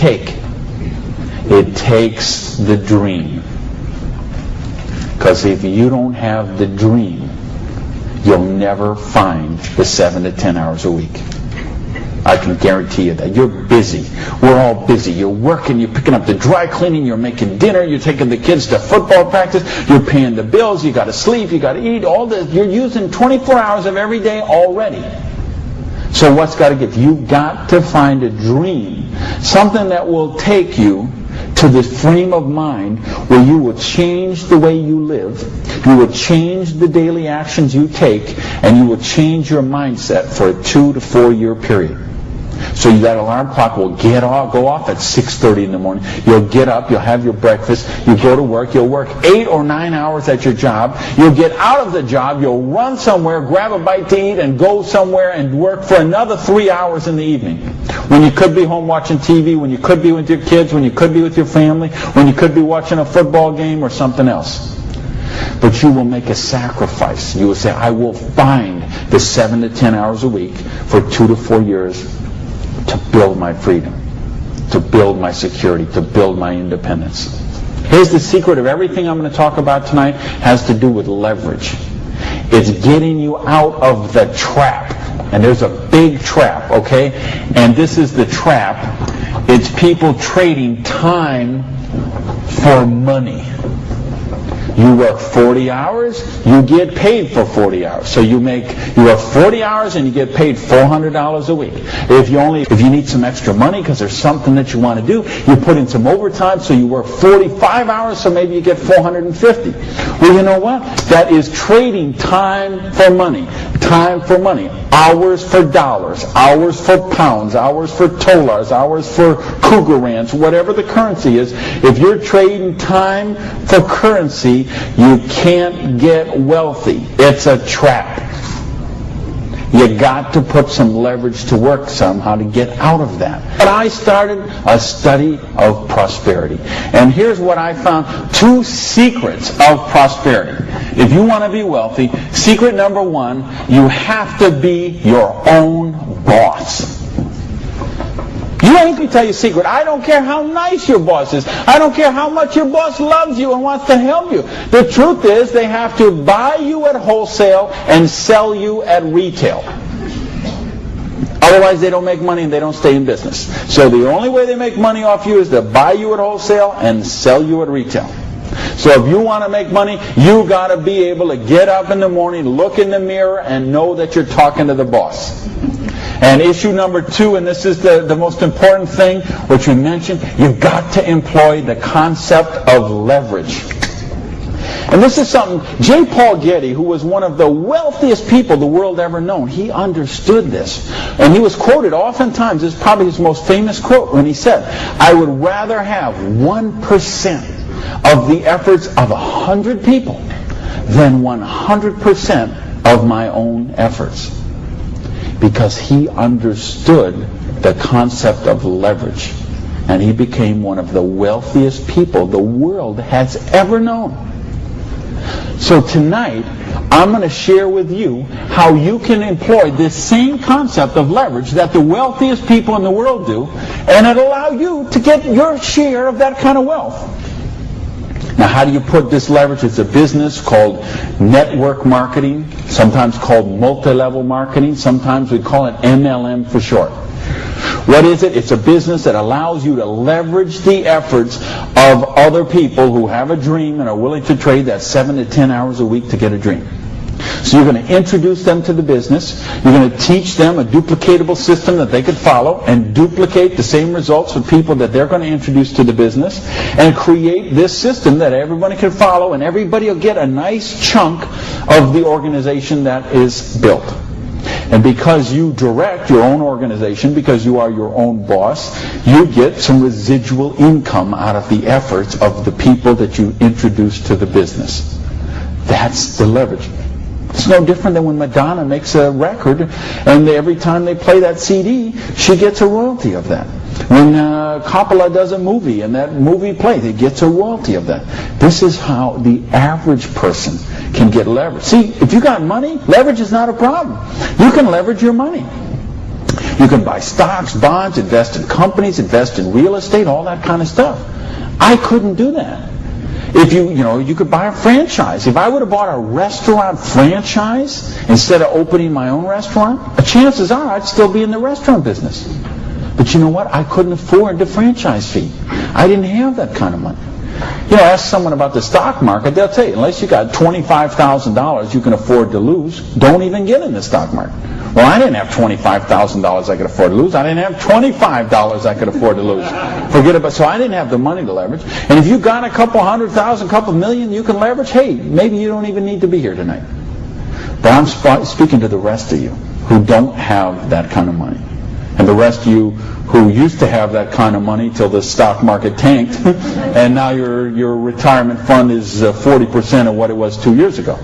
take? It takes the dream. Because if you don't have the dream, you'll never find the 7 to 10 hours a week. I can guarantee you that. You're busy. We're all busy. You're working, you're picking up the dry cleaning, you're making dinner, you're taking the kids to football practice, you're paying the bills, you got to sleep, you got to eat, all this. You're using 24 hours of every day already. So what's got to give? You've got to find a dream, something that will take you to this frame of mind where you will change the way you live, you will change the daily actions you take, and you will change your mindset for a 2 to 4 year period. So that alarm clock will go off at 6:30 in the morning. You'll get up, you'll have your breakfast, you go to work, you'll work 8 or 9 hours at your job, you'll get out of the job, you'll run somewhere, grab a bite to eat, and go somewhere and work for another 3 hours in the evening. When you could be home watching TV, when you could be with your kids, when you could be with your family, when you could be watching a football game or something else. But you will make a sacrifice. You will say, I will find the 7 to 10 hours a week for 2 to 4 years to build my freedom, to build my security, to build my independence. Here's the secret of everything I'm going to talk about tonight has to do with leverage. It's getting you out of the trap. And there's a big trap, okay? And this is the trap. It's people trading time for money. You work 40 hours, you get paid for 40 hours. So you work 40 hours and you get paid $400 a week. If you need some extra money because there's something that you want to do, you put in some overtime, so you work 45 hours, so maybe you get $450. Well, you know what? That is trading time for money. Time for money. Hours for dollars, hours for pounds, hours for dollars, hours for cougar ranch, whatever the currency is. If you're trading time for currency, you can't get wealthy. It's a trap. You got to put some leverage to work somehow to get out of that. But I started a study of prosperity. And here's what I found. 2 secrets of prosperity. If you want to be wealthy, secret number 1, you have to be your own boss. Let me tell you a secret. I don't care how nice your boss is. I don't care how much your boss loves you and wants to help you. The truth is they have to buy you at wholesale and sell you at retail. Otherwise they don't make money and they don't stay in business. So the only way they make money off you is to buy you at wholesale and sell you at retail. So if you want to make money, you got to be able to get up in the morning, look in the mirror, and know that you're talking to the boss. And issue number 2, and this is the most important thing, which we mentioned, you've got to employ the concept of leverage. And this is something, J. Paul Getty, who was one of the wealthiest people the world ever known, he understood this. And he was quoted oftentimes, this is probably his most famous quote, when he said, I would rather have 1% of the efforts of 100 people than 100% of my own efforts. Because he understood the concept of leverage. And he became one of the wealthiest people the world has ever known. So tonight, I'm going to share with you how you can employ this same concept of leverage that the wealthiest people in the world do, and it'll allow you to get your share of that kind of wealth. Now, how do you put this leverage? It's a business called network marketing, sometimes called multi-level marketing, sometimes we call it MLM for short. What is it? It's a business that allows you to leverage the efforts of other people who have a dream and are willing to trade that 7 to 10 hours a week to get a dream. So you're going to introduce them to the business. You're going to teach them a duplicatable system that they could follow and duplicate the same results for people that they're going to introduce to the business, and create this system that everybody can follow, and everybody will get a nice chunk of the organization that is built. And because you direct your own organization, because you are your own boss, you get some residual income out of the efforts of the people that you introduce to the business. That's the leverage. It's no different than when Madonna makes a record, and every time they play that CD, she gets a royalty of that. When Coppola does a movie, and that movie plays, it gets a royalty of that. This is how the average person can get leverage. See, if you got money, leverage is not a problem. You can leverage your money. You can buy stocks, bonds, invest in companies, invest in real estate, all that kind of stuff. I couldn't do that. If you could buy a franchise. If I would have bought a restaurant franchise instead of opening my own restaurant, the chances are I'd still be in the restaurant business. But you know what? I couldn't afford the franchise fee. I didn't have that kind of money. Ask someone about the stock market, they'll tell you, unless you got $25,000 you can afford to lose, don't even get in the stock market. Well, I didn't have $25,000 I could afford to lose. I didn't have $25 I could afford to lose. Forget about it. So I didn't have the money to leverage. And if you got a couple $100,000, couple million you can leverage, hey, maybe you don't even need to be here tonight. But I'm speaking to the rest of you who don't have that kind of money. And the rest of you who used to have that kind of money till the stock market tanked, and now your retirement fund is 40% of what it was 2 years ago.